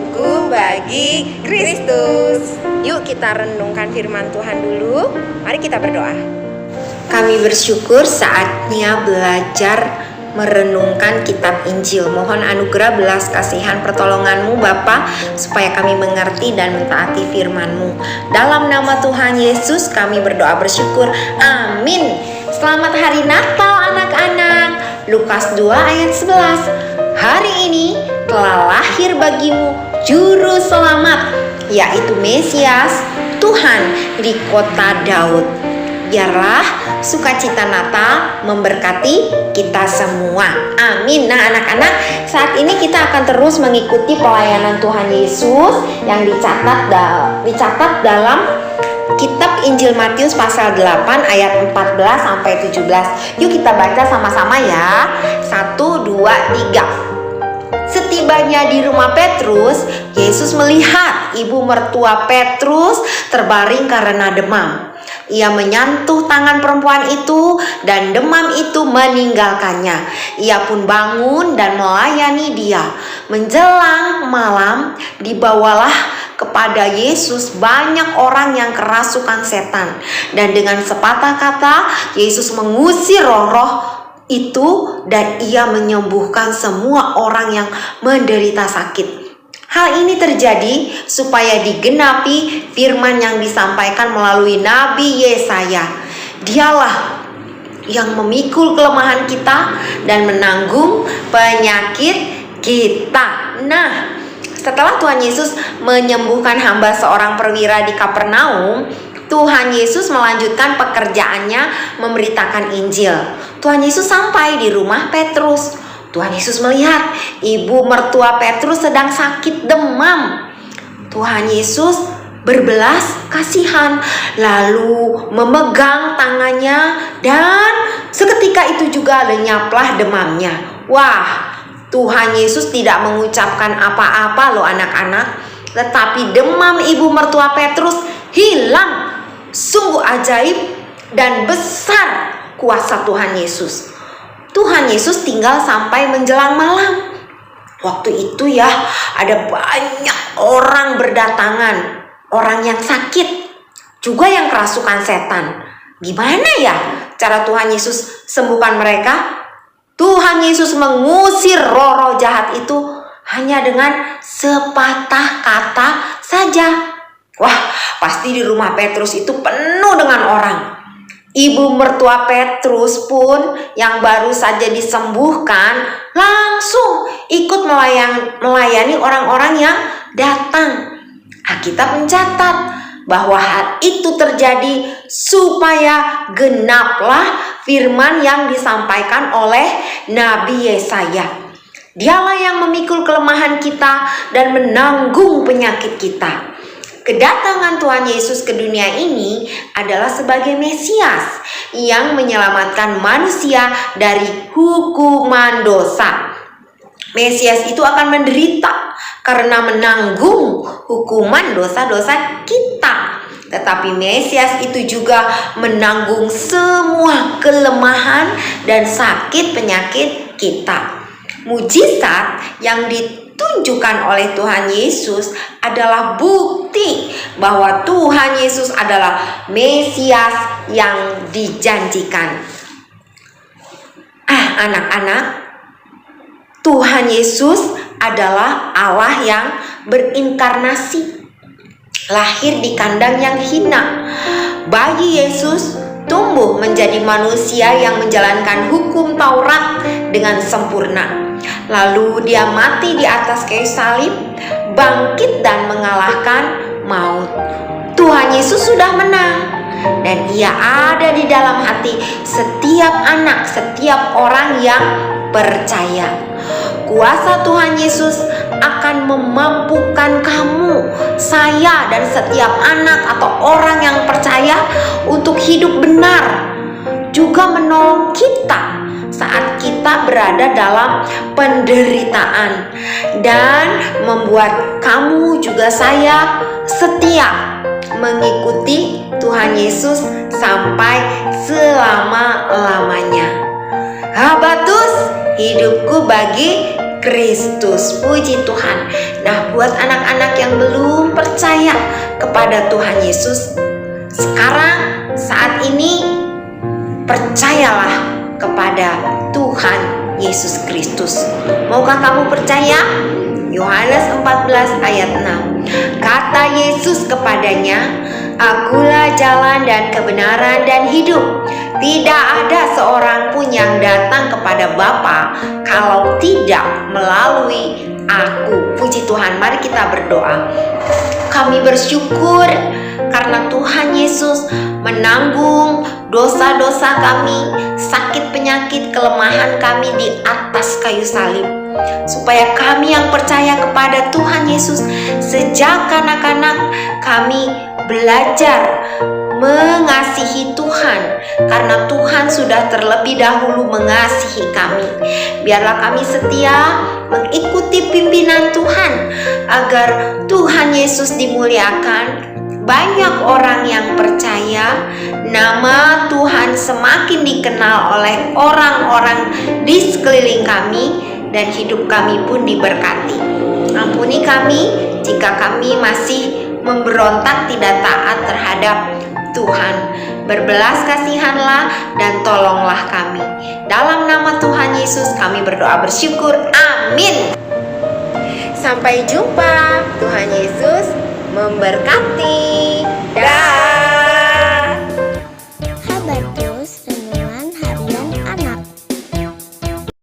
hidupku bagi Kristus. Yuk kita renungkan firman Tuhan dulu. Mari kita berdoa. Kami bersyukur saatnya belajar merenungkan kitab Injil. Mohon anugerah belas kasihan pertolongan-Mu Bapa, supaya kami mengerti dan mentaati firman-Mu. Dalam nama Tuhan Yesus kami berdoa bersyukur. Amin. Selamat hari Natal anak-anak. Lukas 2 ayat 11. Hari ini telah lahir bagimu juru selamat, yaitu Mesias, Tuhan di kota Daud. Biarlah sukacita Natal memberkati kita semua. Amin. Nah anak-anak, saat ini kita akan terus mengikuti pelayanan Tuhan Yesus yang dicatat dalam kitab Injil Matius pasal 8 ayat 14 sampai 17. Yuk kita baca sama-sama ya. 1, 2, 3. Setibanya di rumah Petrus, Yesus melihat ibu mertua Petrus terbaring karena demam. Ia menyentuh tangan perempuan itu dan demam itu meninggalkannya. Ia pun bangun dan melayani dia. Menjelang malam, dibawalah kepada Yesus banyak orang yang kerasukan setan. Dan dengan sepatah kata, Yesus mengusir roh-roh itu dan ia menyembuhkan semua orang yang menderita sakit. Hal ini terjadi supaya digenapi firman yang disampaikan melalui Nabi Yesaya. Dialah yang memikul kelemahan kita dan menanggung penyakit kita. Nah, setelah Tuhan Yesus menyembuhkan hamba seorang perwira di Kapernaum, Tuhan Yesus melanjutkan pekerjaannya memberitakan Injil. Tuhan Yesus sampai di rumah Petrus. Tuhan Yesus melihat ibu mertua Petrus sedang sakit demam. Tuhan Yesus berbelas kasihan, lalu memegang tangannya dan seketika itu juga lenyaplah demamnya. Wah, Tuhan Yesus tidak mengucapkan apa-apa loh anak-anak, tetapi demam ibu mertua Petrus hilang. Sungguh ajaib dan besar kuasa Tuhan Yesus. Tuhan Yesus tinggal sampai menjelang malam. Waktu itu ya, ada banyak orang berdatangan, orang yang sakit, juga yang kerasukan setan. Gimana ya cara Tuhan Yesus sembuhkan mereka? Tuhan Yesus mengusir roh-roh jahat itu hanya dengan sepatah kata saja. Wah, pasti di rumah Petrus itu penuh dengan orang. Ibu mertua Petrus pun yang baru saja disembuhkan langsung ikut melayani orang-orang yang datang. Alkitab mencatat bahwa hal itu terjadi supaya genaplah firman yang disampaikan oleh Nabi Yesaya. Dialah yang memikul kelemahan kita dan menanggung penyakit kita. Kedatangan Tuhan Yesus ke dunia ini adalah sebagai Mesias yang menyelamatkan manusia dari hukuman dosa. Mesias itu akan menderita karena menanggung hukuman dosa-dosa kita. Tetapi Mesias itu juga menanggung semua kelemahan dan sakit penyakit kita. Mujizat yang ditunjukkan oleh Tuhan Yesus adalah bukti bahwa Tuhan Yesus adalah Mesias yang dijanjikan. Anak-anak, Tuhan Yesus adalah Allah yang berinkarnasi, lahir di kandang yang hina. Bayi Yesus tumbuh menjadi manusia yang menjalankan hukum Taurat dengan sempurna. Lalu dia mati di atas kayu salib, bangkit dan mengalahkan maut. Tuhan Yesus sudah menang dan ia ada di dalam hati setiap anak, setiap orang yang percaya. Kuasa Tuhan Yesus akan memampukan kamu, saya, dan setiap anak atau orang yang percaya untuk hidup benar, juga menolong kita saat kita berada dalam penderitaan, dan membuat kamu juga saya setia mengikuti Tuhan Yesus sampai selama-lamanya. Habatus, hidupku bagi Kristus. Puji Tuhan. Nah, buat anak-anak yang belum percaya kepada Tuhan Yesus, sekarang saat ini percayalah kepada Tuhan Yesus Kristus. Maukah kamu percaya? Yohanes 14 ayat 6. Kata Yesus kepadanya, "Akulah jalan dan kebenaran dan hidup. Tidak ada seorang pun yang datang kepada Bapa kalau tidak melalui Aku." Puji Tuhan, mari kita berdoa. Kami bersyukur karena Tuhan Yesus menanggung dosa-dosa kami, sakit penyakit kelemahan kami di atas kayu salib, supaya kami yang percaya kepada Tuhan Yesus sejak kanak-kanak kami belajar mengasihi Tuhan, karena Tuhan sudah terlebih dahulu mengasihi kami. Biarlah kami setia mengikuti pimpinan Tuhan agar Tuhan Yesus dimuliakan. Banyak orang yang percaya, nama Tuhan semakin dikenal oleh orang-orang di sekeliling kami, dan hidup kami pun diberkati. Ampuni kami jika kami masih memberontak tidak taat terhadap Tuhan. Berbelas kasihanlah dan tolonglah kami. Dalam nama Tuhan Yesus kami berdoa bersyukur. Amin. Sampai jumpa. Tuhan Yesus memberkati. Dah.